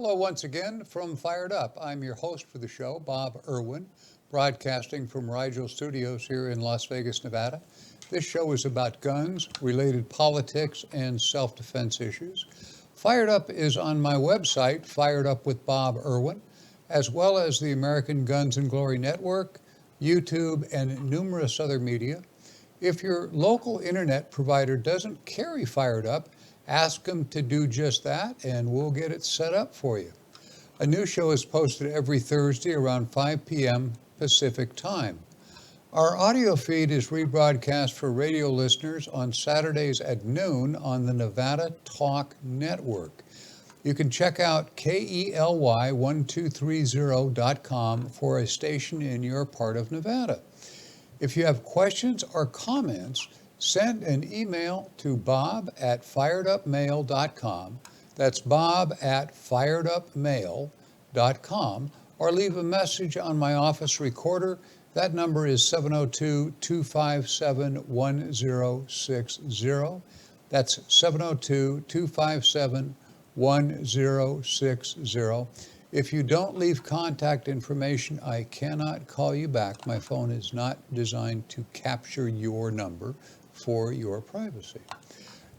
Hello once again from Fired Up. I'm your host for the show, Bob Irwin, broadcasting from Rigel Studios here in Las Vegas, Nevada. This show is about guns, related politics, and self-defense issues. Fired Up is on my website, Fired Up with Bob Irwin, as well as the American Guns and Glory Network, YouTube, and numerous other media. If your local internet provider doesn't carry Fired Up, ask them to do just that, and we'll get it set up for you. A new show is posted every Thursday around 5 p.m. Pacific Time. Our audio feed is rebroadcast for radio listeners on Saturdays at noon on the Nevada Talk Network. You can check out KELY1230.com for a station in your part of Nevada. If you have questions or comments, send an email to bob@firedupmail.com. That's bob@firedupmail.com, or leave a message on my office recorder. That number is 702-257-1060. That's 702-257-1060. If you don't leave contact information, I cannot call you back. My phone is not designed to capture your number for your privacy.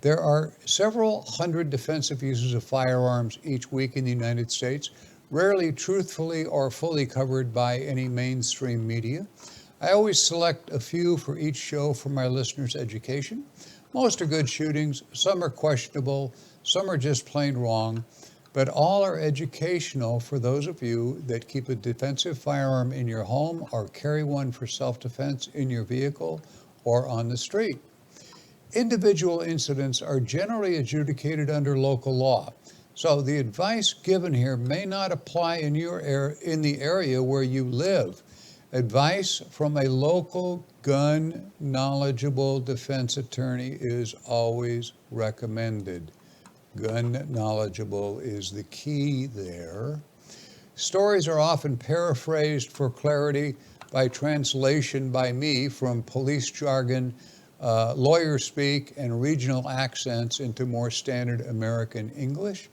There are several hundred defensive uses of firearms each week in the United States, rarely truthfully or fully covered by any mainstream media. I always select a few for each show for my listeners' education. Most are good shootings, some are questionable, some are just plain wrong, but all are educational for those of you that keep a defensive firearm in your home or carry one for self-defense in your vehicle or on the street. Individual incidents are generally adjudicated under local law, so the advice given here may not apply in the area where you live. Advice from a local gun knowledgeable defense attorney is always recommended. Gun knowledgeable is the key there. Stories are often paraphrased for clarity by translation by me from police jargon, lawyer speak, and regional accents into more standard American English.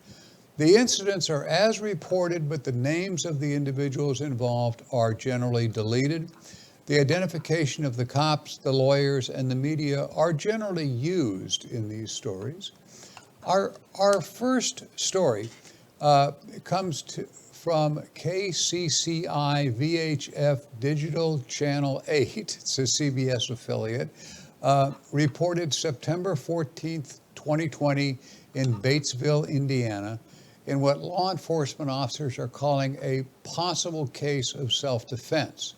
The incidents are as reported, but the names of the individuals involved are generally deleted. The identification of the cops, the lawyers, and the media are generally used in these stories. Our first story comes from KCCI VHF Digital Channel 8. It's a CBS affiliate. Reported September 14th, 2020 in Batesville, Indiana, in what law enforcement officers are calling a possible case of self-defense.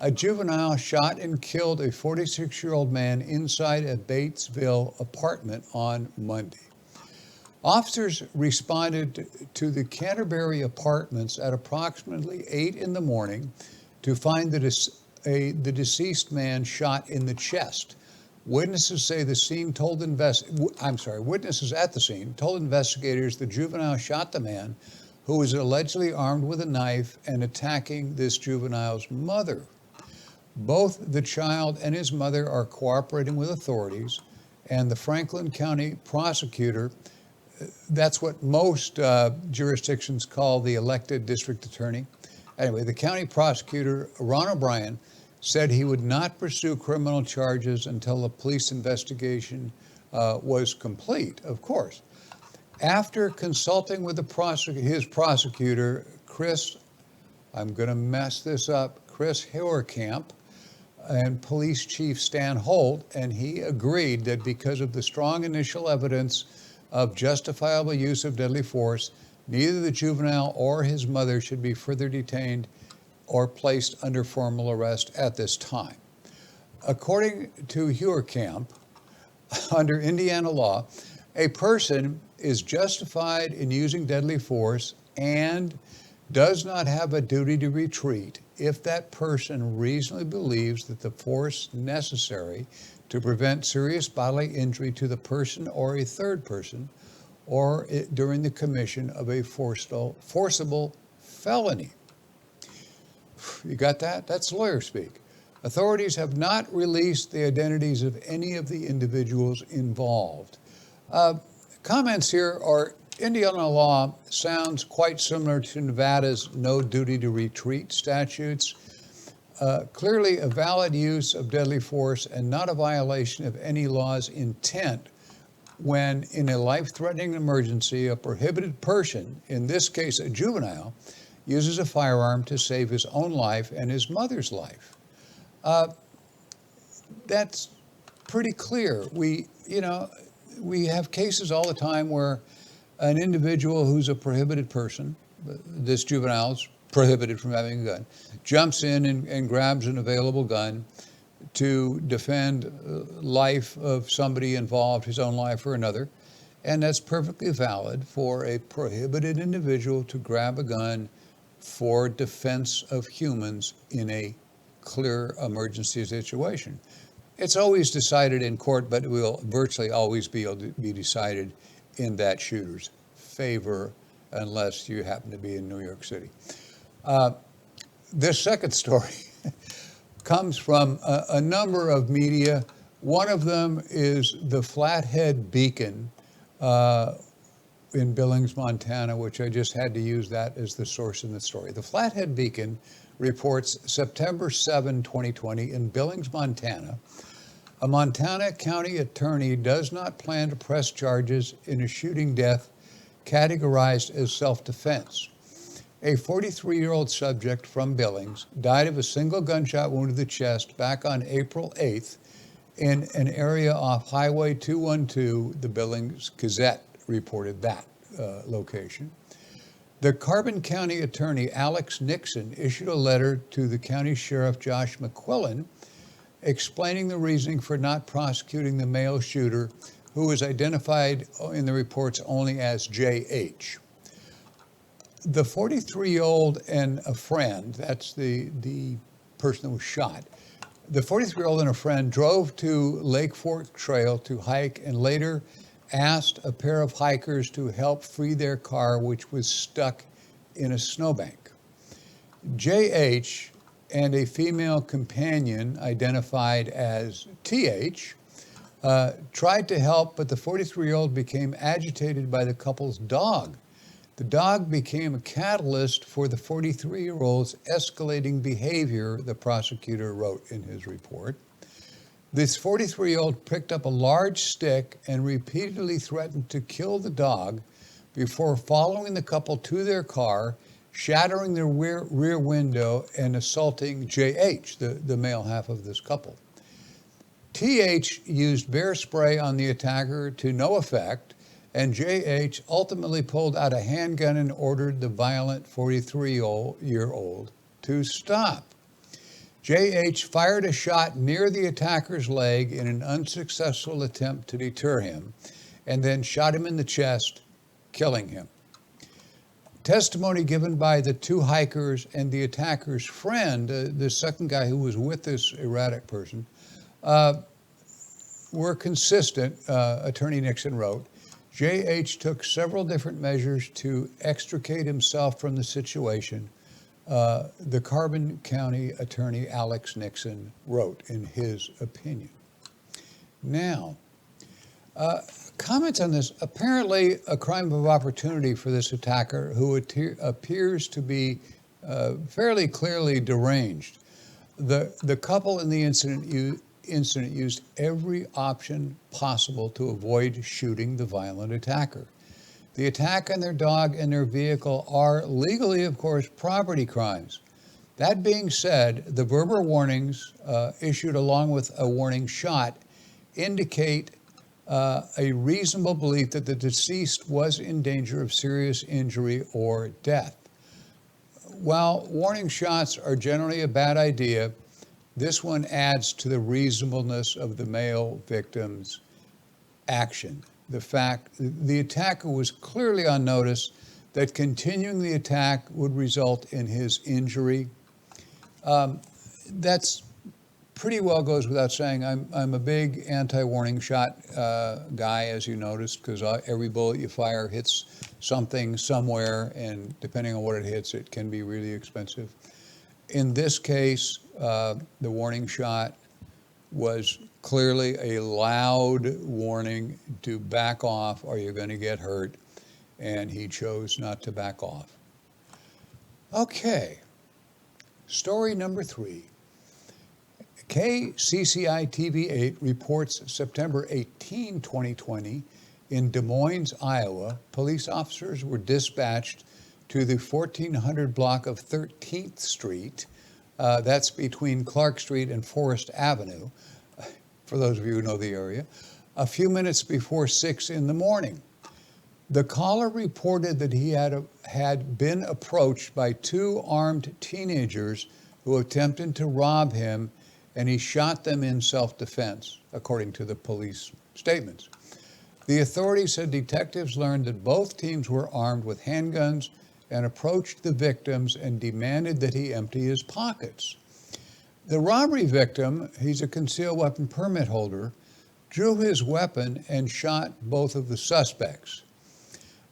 A juvenile shot and killed a 46-year-old man inside a Batesville apartment on Monday. Officers responded to the Canterbury Apartments at approximately 8 in the morning to find the deceased man shot in the chest. Witnesses at the scene told investigators the juvenile shot the man, who was allegedly armed with a knife and attacking this juvenile's mother. Both the child and his mother are cooperating with authorities, and the Franklin County prosecutor, that's what most jurisdictions call the elected district attorney. Anyway, the county prosecutor, Ron O'Brien, said he would not pursue criminal charges until the police investigation was complete, of course. After consulting with his prosecutor, Chris Heurkamp, and Police Chief Stan Holt, and he agreed that because of the strong initial evidence of justifiable use of deadly force, neither the juvenile or his mother should be further detained or placed under formal arrest at this time. According to Heurkamp, under Indiana law, a person is justified in using deadly force and does not have a duty to retreat if that person reasonably believes that the force necessary to prevent serious bodily injury to the person or a third person or during the commission of a forcible felony. You got that? That's lawyer speak. Authorities have not released the identities of any of the individuals involved. Comments here are Indiana law sounds quite similar to Nevada's no duty to retreat statutes. Clearly a valid use of deadly force and not a violation of any law's intent when in a life-threatening emergency, a prohibited person, in this case a juvenile, uses a firearm to save his own life and his mother's life. That's pretty clear. We have cases all the time where an individual who's a prohibited person, this juvenile's prohibited from having a gun, jumps in and grabs an available gun to defend life of somebody involved, his own life or another. And that's perfectly valid for a prohibited individual to grab a gun for defense of humans in a clear emergency situation. It's always decided in court, but it will virtually always be decided in that shooter's favor unless you happen to be in New York City. This second story comes from a number of media. One of them is the Flathead Beacon in Billings, Montana, which I just had to use that as the source in the story. The Flathead Beacon reports September 7, 2020, in Billings, Montana, a Montana County attorney does not plan to press charges in a shooting death categorized as self-defense. A 43-year-old subject from Billings died of a single gunshot wound to the chest back on April 8th in an area off Highway 212. The Billings Gazette reported that location. The Carbon County attorney, Alex Nixon, issued a letter to the county sheriff, Josh McQuillan, explaining the reasoning for not prosecuting the male shooter, who was identified in the reports only as J.H. The 43-year-old and a friend, that's the person that was shot, the 43-year-old and a friend drove to Lake Fork Trail to hike and later asked a pair of hikers to help free their car, which was stuck in a snowbank. J.H. and a female companion identified as T.H. Tried to help, but the 43-year-old became agitated by the couple's dog. The dog became a catalyst for the 43-year-old's escalating behavior, the prosecutor wrote in his report. This 43-year-old picked up a large stick and repeatedly threatened to kill the dog before following the couple to their car, shattering their rear window and assaulting J.H., the male half of this couple. T.H. used bear spray on the attacker to no effect, and J.H. ultimately pulled out a handgun and ordered the violent 43-year-old to stop. J.H. fired a shot near the attacker's leg in an unsuccessful attempt to deter him, and then shot him in the chest, killing him. Testimony given by the two hikers and the attacker's friend, the second guy who was with this erratic person, were consistent, Attorney Nixon wrote. J.H. took several different measures to extricate himself from the situation, the Carbon County attorney Alex Nixon wrote in his opinion. Now, comments on this. Apparently a crime of opportunity for this attacker who appears to be fairly clearly deranged. The couple in the incident used every option possible to avoid shooting the violent attacker. The attack on their dog and their vehicle are legally, of course, property crimes. That being said, the verbal warnings issued along with a warning shot indicate a reasonable belief that the deceased was in danger of serious injury or death. While warning shots are generally a bad idea, this one adds to the reasonableness of the male victim's action. The fact the attacker was clearly on notice that continuing the attack would result in his injury. That's pretty well goes without saying. I'm a big anti-warning shot guy, as you noticed, because every bullet you fire hits something somewhere, and depending on what it hits, it can be really expensive. In this case, the warning shot was clearly a loud warning to back off or you're going to get hurt. and he chose not to back off. Okay, story number 3. KCCI TV8 reports September 18, 2020, in Des Moines, Iowa, police officers were dispatched to the 1400 block of 13th Street. That's between Clark Street and Forest Avenue, for those of you who know the area, a few minutes before 6 in the morning. The caller reported that he had been approached by 2 armed teenagers who attempted to rob him, and he shot them in self-defense, according to the police statements. The authorities said detectives learned that both teams were armed with handguns and approached the victims and demanded that he empty his pockets. The robbery victim, he's a concealed weapon permit holder, drew his weapon and shot both of the suspects.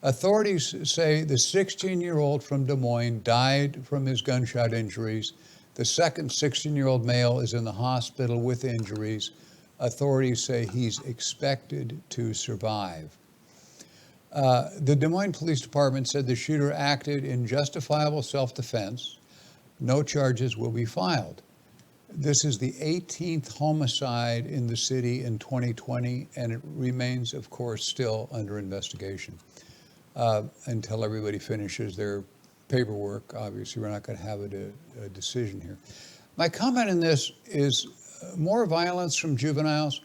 Authorities say the 16-year-old from Des Moines died from his gunshot injuries. The second 16-year-old male is in the hospital with injuries. Authorities say he's expected to survive. The Des Moines Police Department said the shooter acted in justifiable self-defense. No charges will be filed. This is the 18th homicide in the city in 2020, and it remains, of course, still under investigation until everybody finishes their paperwork. Obviously, we're not going to have a decision here. My comment in this is more violence from juveniles.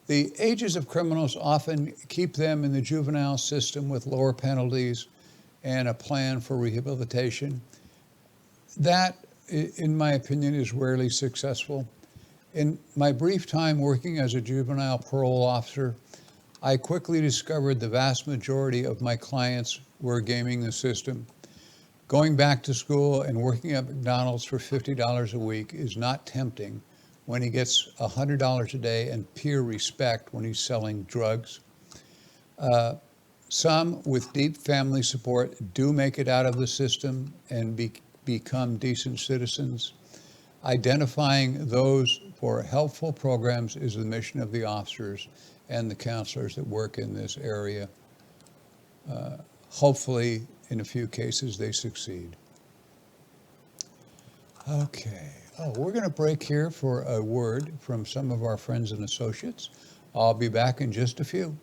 The ages of criminals often keep them in the juvenile system with lower penalties and a plan for rehabilitation. That, in my opinion, is rarely successful. In my brief time working as a juvenile parole officer, I quickly discovered the vast majority of my clients were gaming the system. Going back to school and working at McDonald's for $50 a week is not tempting when he gets $100 a day and peer respect when he's selling drugs. Some with deep family support do make it out of the system and become decent citizens. Identifying those for helpful programs is the mission of the officers and the counselors that work in this area. Hopefully, in a few cases, they succeed. Okay. Oh, we're going to break here for a word from some of our friends and associates. I'll be back in just a few.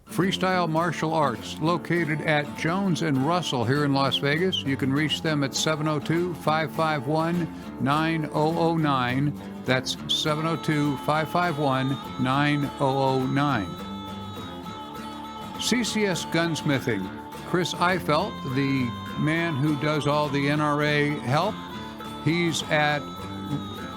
Freestyle Martial Arts, located at Jones and Russell here in Las Vegas. You can reach them at 702-551-9009. That's 702-551-9009. CCS Gunsmithing. Chris Eifelt, the man who does all the NRA help, he's at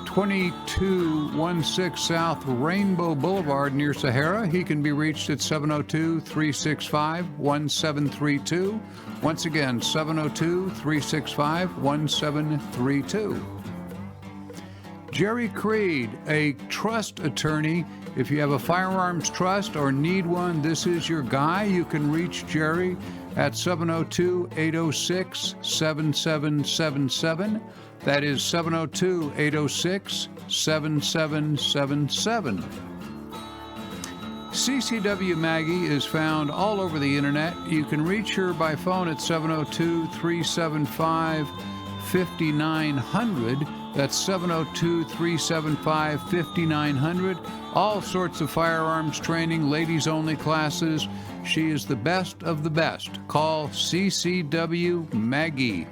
2216 South Rainbow Boulevard near Sahara. He can be reached at 702-365-1732. Once again, 702-365-1732. Jerry Creed, a trust attorney. If you have a firearms trust or need one, this is your guy. You can reach Jerry at 702-806-7777. That is 702-806-7777. CCW Maggie is found all over the internet. You can reach her by phone at 702-375-5900. That's 702-375-5900. All sorts of firearms training, ladies only classes. She is the best of the best. Call CCW Maggie.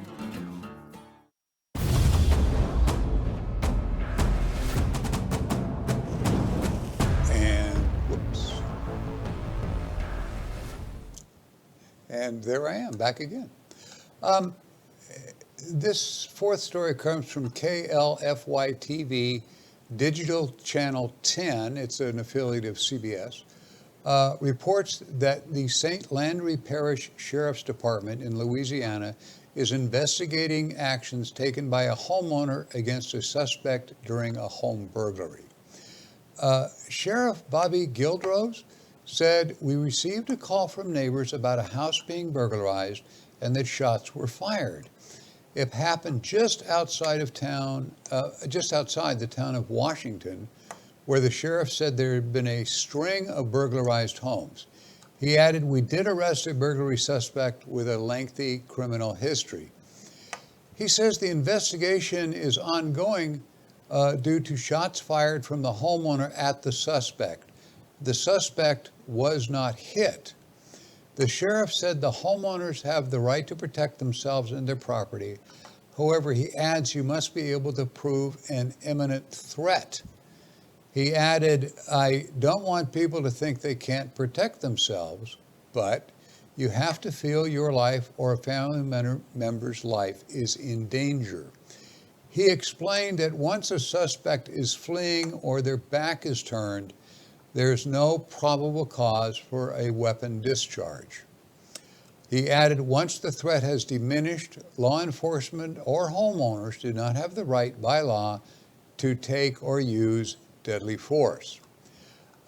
And there I am, back again. This fourth story comes from KLFY TV, Digital Channel 10. It's an affiliate of CBS. Reports that the St. Landry Parish Sheriff's Department in Louisiana is investigating actions taken by a homeowner against a suspect during a home burglary. Sheriff Bobby Gildrose said, "We received a call from neighbors about a house being burglarized and that shots were fired. It happened just outside of town, just outside the town of Washington, where the sheriff said there had been a string of burglarized homes. He added, "We did arrest a burglary suspect with a lengthy criminal history." He says the investigation is ongoing due to shots fired from the homeowner at the suspect. The suspect was not hit. The sheriff said the homeowners have the right to protect themselves and their property. However, he adds you must be able to prove an imminent threat. He added, "I don't want people to think they can't protect themselves, but you have to feel your life or a family member's life is in danger." He explained that once a suspect is fleeing or their back is turned, there's no probable cause for a weapon discharge. He added, once the threat has diminished, law enforcement or homeowners do not have the right by law to take or use deadly force.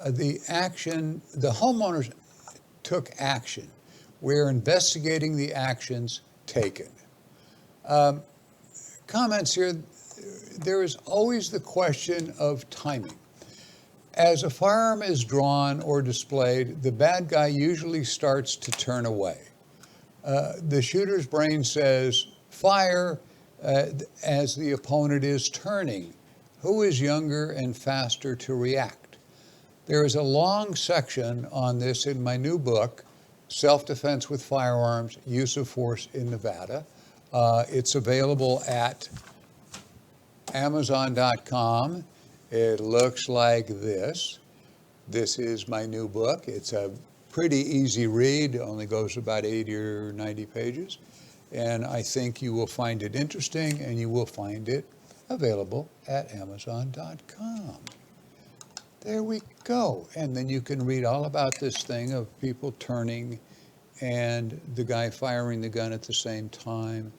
The homeowners took action. We're investigating the actions taken. Comments here, there is always the question of timing. As a firearm is drawn or displayed, the bad guy usually starts to turn away. The shooter's brain says, fire, as the opponent is turning. Who is younger and faster to react? There is a long section on this in my new book, Self-Defense with Firearms, Use of Force in Nevada. It's available at Amazon.com. It looks like this. This is my new book. It's a pretty easy read, only goes about 80 or 90 pages. And I think you will find it interesting, and you will find it available at Amazon.com. There we go. And then you can read all about this thing of people turning and the guy firing the gun at the same time.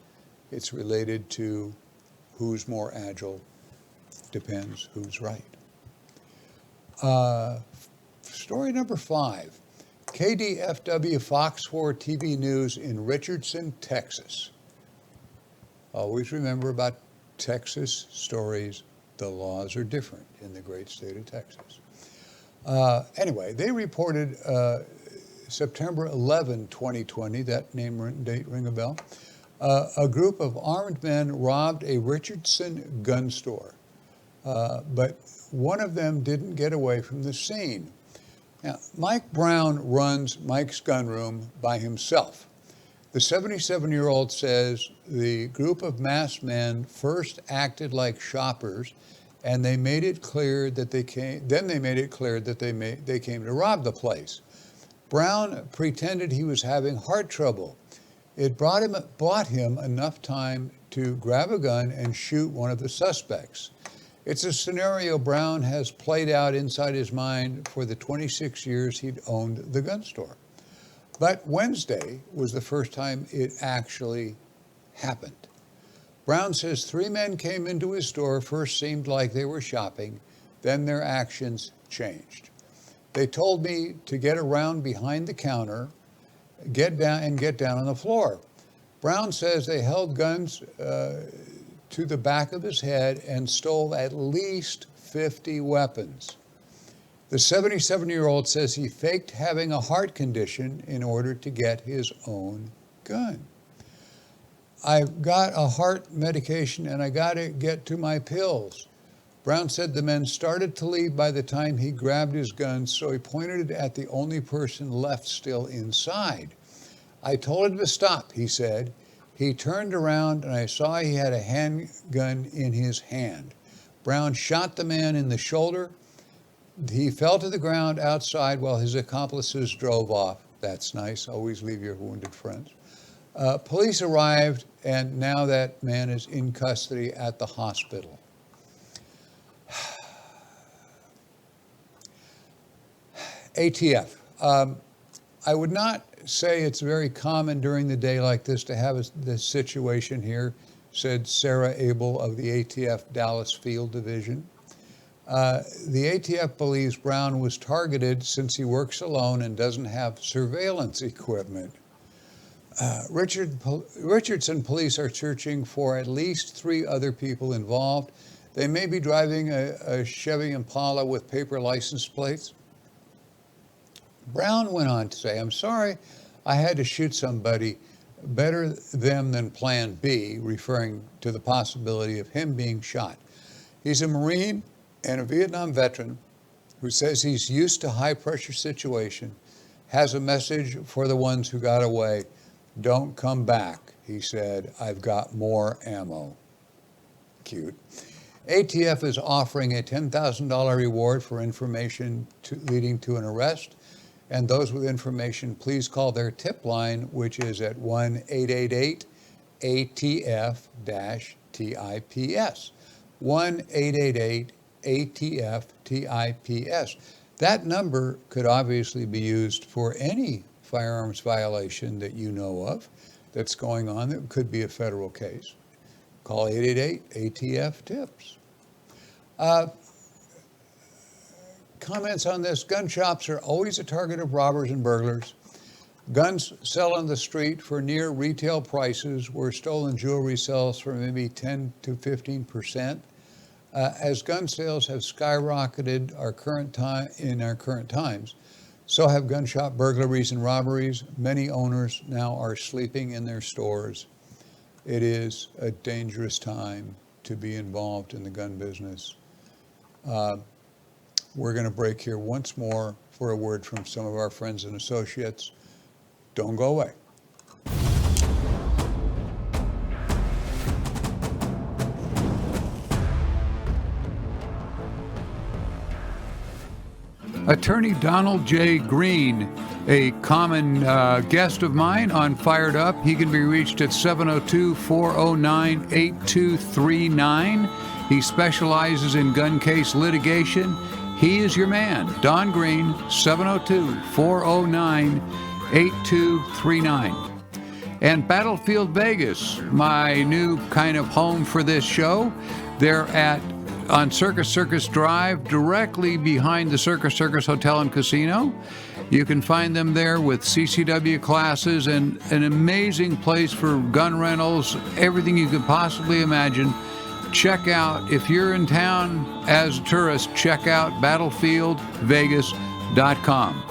It's related to who's more agile. Depends who's right. Story number 5. KDFW Fox 4 TV News in Richardson, Texas. Always remember about Texas stories. The laws are different in the great state of Texas. Anyway, they reported September 11, 2020, that name and date ring a bell, a group of armed men robbed a Richardson gun store. But one of them didn't get away from the scene. Now, Mike Brown runs Mike's Gun Room by himself. The 77-year-old says the group of masked men first acted like shoppers, and they made it clear that they came to rob the place. Brown pretended he was having heart trouble. It bought him enough time to grab a gun and shoot one of the suspects. It's a scenario Brown has played out inside his mind for the 26 years he'd owned the gun store. But Wednesday was the first time it actually happened. Brown says 3 men came into his store, first seemed like they were shopping, then their actions changed. They told me to get around behind the counter, get down on the floor. Brown says they held guns to the back of his head and stole at least 50 weapons. The 77-year-old says he faked having a heart condition in order to get his own gun. I've got a heart medication and I got to get to my pills. Brown said the men started to leave by the time he grabbed his gun, so he pointed it at the only person left still inside. I told him to stop, he said. He turned around and I saw he had a handgun in his hand. Brown shot the man in the shoulder. He fell to the ground outside while his accomplices drove off. That's nice. Always leave your wounded friends. Police arrived, and now that man is in custody at the hospital. ATF. I would not say it's very common during the day like this to have this situation here, said Sarah Abel of the ATF Dallas Field Division. The ATF believes Brown was targeted since he works alone and doesn't have surveillance equipment. Richardson police are searching for at least 3 other people involved. They may be driving a Chevy Impala with paper license plates. Brown went on to say, "I'm sorry I had to shoot somebody. Better them than Plan B," referring to the possibility of him being shot. He's a Marine and a Vietnam veteran who says he's used to high-pressure situation, has a message for the ones who got away. "Don't come back," he said. "I've got more ammo." Cute. ATF is offering a $10,000 reward for information leading to an arrest. And those with information, please call their tip line, which is at 1-888-ATF-TIPS. 1-888-ATF-TIPS. That number could obviously be used for any firearms violation that you know of that's going on that could be a federal case. Call 888-ATF-TIPS. Comments on this: gun shops are always a target of robbers and burglars. Guns sell on the street for near retail prices, where stolen jewelry sells for maybe 10 to 15%. As gun sales have skyrocketed in our current times, so have gun shop burglaries and robberies. Many owners now are sleeping in their stores. It is a dangerous time to be involved in the gun business. We're going to break here once more for a word from some of our friends and associates. Don't go away. Attorney Donald J. Green, a common guest of mine on Fired Up. He can be reached at 702-409-8239. He specializes in gun case litigation. He is your man. Don Green, 702-409-8239. And Battlefield Vegas, my new kind of home for this show. They're on Circus Drive, directly behind the Circus Hotel and Casino. You can find them there with CCW classes and an amazing place for gun rentals, everything you could possibly imagine. Check out, if you're in town as a tourist, check out BattlefieldVegas.com.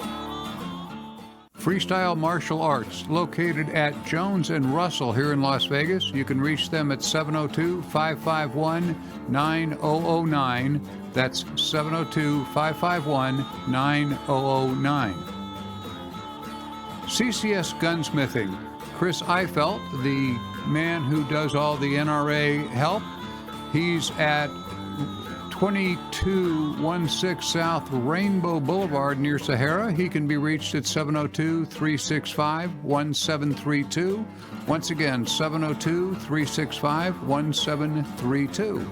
Freestyle Martial Arts, located at Jones and Russell here in Las Vegas. You can reach them at 702-551-9009. That's 702-551-9009. CCS Gunsmithing. Chris Eifelt, the man who does all the NRA help, he's at 2216 South Rainbow Boulevard near Sahara. He can be reached at 702-365-1732. Once again, 702-365-1732.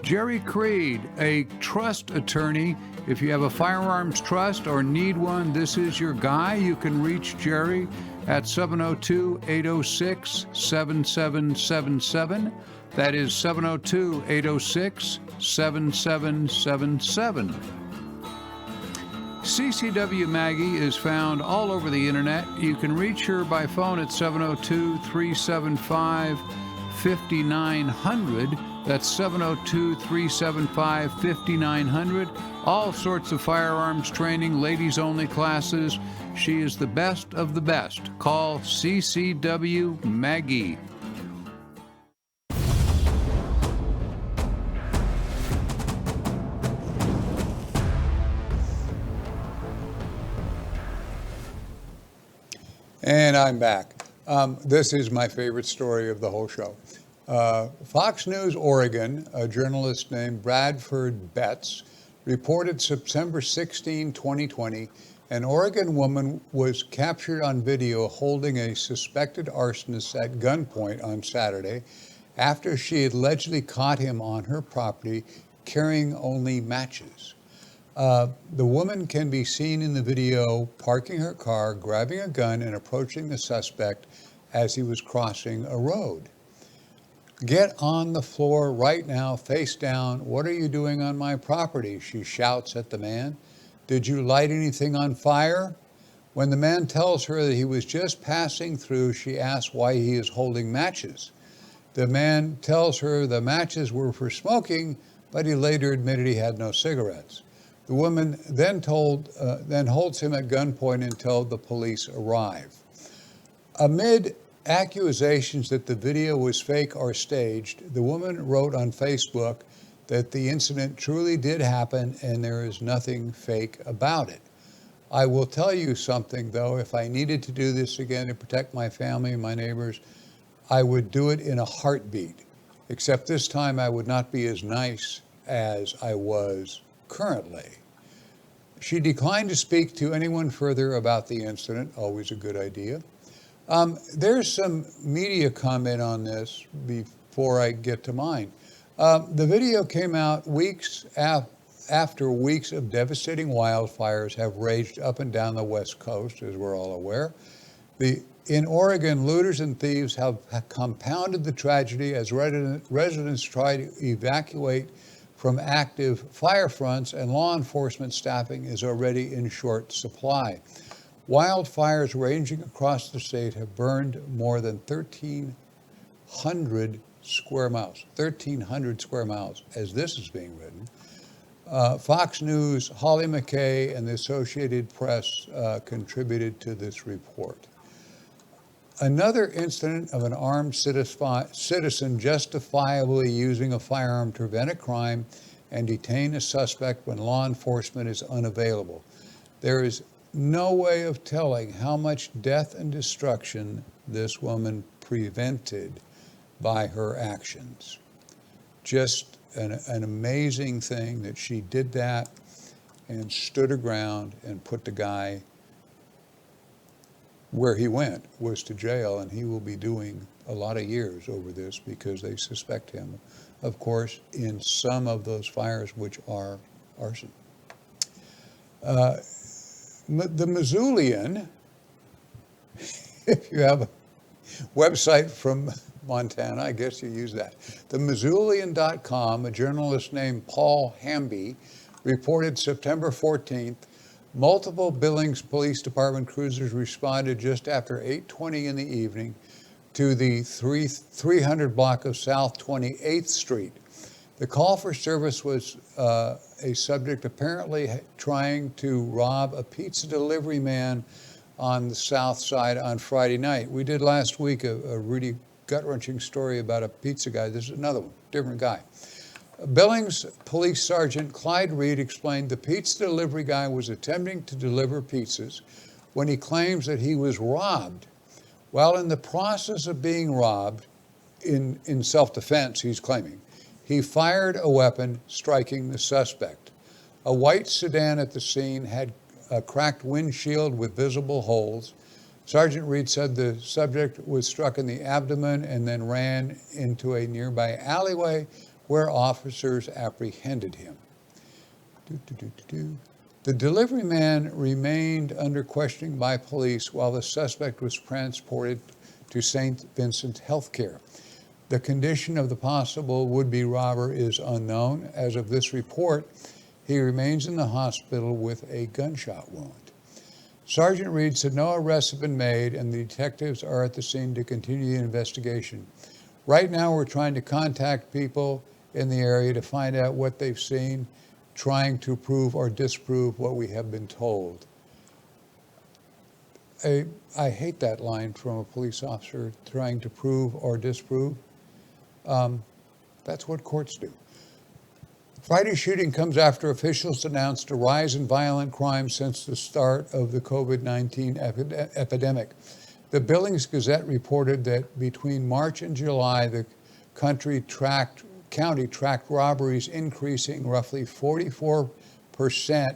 Jerry Creed, a trust attorney. If you have a firearms trust or need one, this is your guy. You can reach Jerry at 702-806-7777. That is 702-806-7777. CCW Maggie is found all over the internet. You can reach her by phone at 702-375-5900. That's 702-375-5900. All sorts of firearms training, ladies only classes. She is the best of the best. Call CCW Maggie. And I'm back. This is my favorite story of the whole show. Fox News Oregon, a journalist named Bradford Betts, reported September 16, 2020, an Oregon woman was captured on video holding a suspected arsonist at gunpoint on Saturday after she had allegedly caught him on her property carrying only matches. The woman can be seen in the video parking her car, grabbing a gun, and approaching the suspect as he was crossing a road. "Get on the floor right now, face down. What are you doing on my property?" she shouts at the man. "Did you light anything on fire?" When the man tells her that he was just passing through, she asks why he is holding matches. The man tells her the matches were for smoking, but he later admitted he had no cigarettes. The woman then holds him at gunpoint until the police arrive. Amid accusations that the video was fake or staged, the woman wrote on Facebook that the incident truly did happen and there is nothing fake about it. I will tell you something, though. If I needed to do this again to protect my family and my neighbors, I would do it in a heartbeat, except this time I would not be as nice as I was currently. She declined to speak to anyone further about the incident, always a good idea. There's some media comment on this before I get to mine. The video came out weeks after weeks of devastating wildfires have raged up and down the West Coast, as we're all aware. In Oregon, looters and thieves have compounded the tragedy as residents try to evacuate from active fire fronts, and law enforcement staffing is already in short supply. Wildfires ranging across the state have burned more than 1,300 square miles. 1,300 square miles, as this is being written. Fox News, Holly McKay, and the Associated Press contributed to this report. Another incident of an armed citizen justifiably using a firearm to prevent a crime and detain a suspect when law enforcement is unavailable. There is no way of telling how much death and destruction this woman prevented by her actions. Just an amazing thing that she did that and stood her ground and put the guy where he went, was to jail, and he will be doing a lot of years over this because they suspect him, of course, in some of those fires which are arson. The Missoulian, if you have a website from Montana, I guess you use that. The Missoulian.com, a journalist named Paul Hamby, reported September 14th, multiple Billings Police Department cruisers responded just after 8:20 in the evening to the 300 block of South 28th Street. The call for service was a subject apparently trying to rob a pizza delivery man on the south side on Friday night. We did last week a really gut-wrenching story about a pizza guy. This is another one, different guy. Billings Police Sergeant Clyde Reed explained the pizza delivery guy was attempting to deliver pizzas when he claims that he was robbed. While in the process of being robbed, in self-defense, he's claiming, he fired a weapon, striking the suspect. A white sedan at the scene had a cracked windshield with visible holes. Sergeant Reed said the subject was struck in the abdomen and then ran into a nearby alleyway where officers apprehended him. The delivery man remained under questioning by police while the suspect was transported to St. Vincent Healthcare. The condition of the possible would-be robber is unknown. As of this report, he remains in the hospital with a gunshot wound. Sergeant Reed said no arrests have been made and the detectives are at the scene to continue the investigation. Right now, we're trying to contact people in the area to find out what they've seen, trying to prove or disprove what we have been told. I hate that line from a police officer, trying to prove or disprove. That's what courts do. Friday's shooting comes after officials announced a rise in violent crime since the start of the COVID-19 epidemic. The Billings Gazette reported that between March and July, the county tracked robberies increasing roughly 44%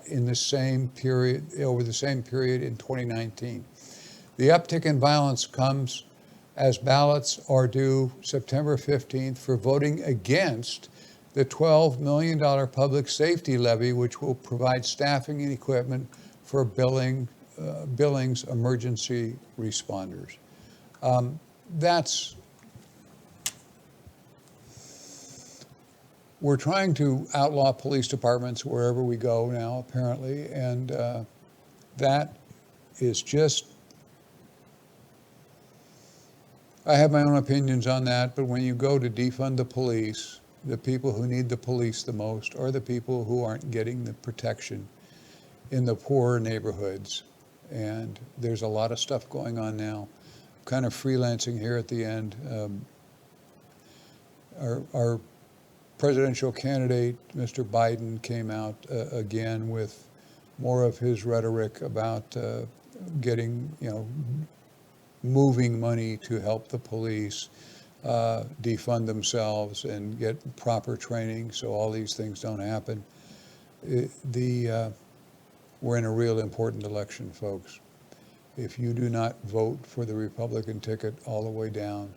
in the same period, over the same period in 2019. The uptick in violence comes as ballots are due September 15th for voting against the $12 million public safety levy, which will provide staffing and equipment for Billings emergency responders. We're trying to outlaw police departments wherever we go now, apparently, and that is just, I have my own opinions on that, but when you go to defund the police, the people who need the police the most are the people who aren't getting the protection in the poorer neighborhoods. And there's a lot of stuff going on now. Kind of freelancing here at the end. Our presidential candidate, Mr. Biden, came out again with more of his rhetoric about getting, moving money to help the police defund themselves and get proper training so all these things don't happen. We're in a real important election, folks. If you do not vote for the Republican ticket all the way down,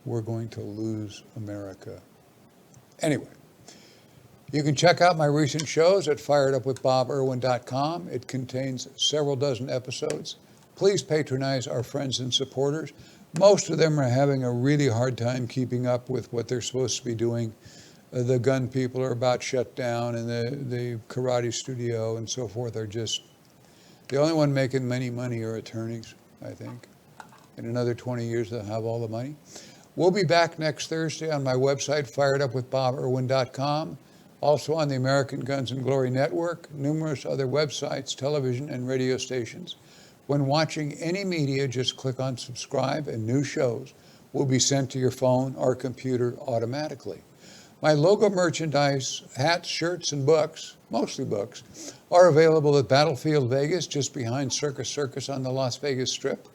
we're going to lose America. Anyway, you can check out my recent shows at firedupwithboberwin.com. It contains several dozen episodes. Please patronize our friends and supporters. Most of them are having a really hard time keeping up with what they're supposed to be doing. The gun people are about shut down, and the karate studio and so forth are just, the only one making any money are attorneys, I think. In another 20 years, they'll have all the money. We'll be back next Thursday on my website, firedupwithboberwin.com. Also on the American Guns and Glory Network, numerous other websites, television, and radio stations. When watching any media, just click on subscribe, and new shows will be sent to your phone or computer automatically. My logo merchandise, hats, shirts, and books, mostly books, are available at Battlefield Vegas, just behind Circus Circus on the Las Vegas Strip.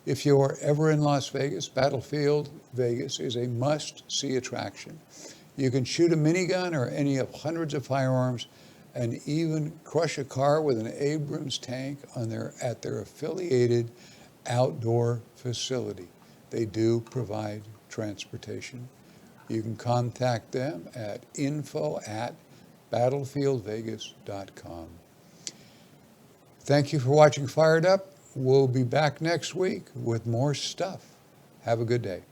If you are ever in Las Vegas, Battlefield Vegas is a must-see attraction. You can shoot a minigun or any of hundreds of firearms and even crush a car with an Abrams tank at their affiliated outdoor facility. They do provide transportation. You can contact them at info@battlefieldvegas.com. Thank you for watching Fired Up. We'll be back next week with more stuff. Have a good day.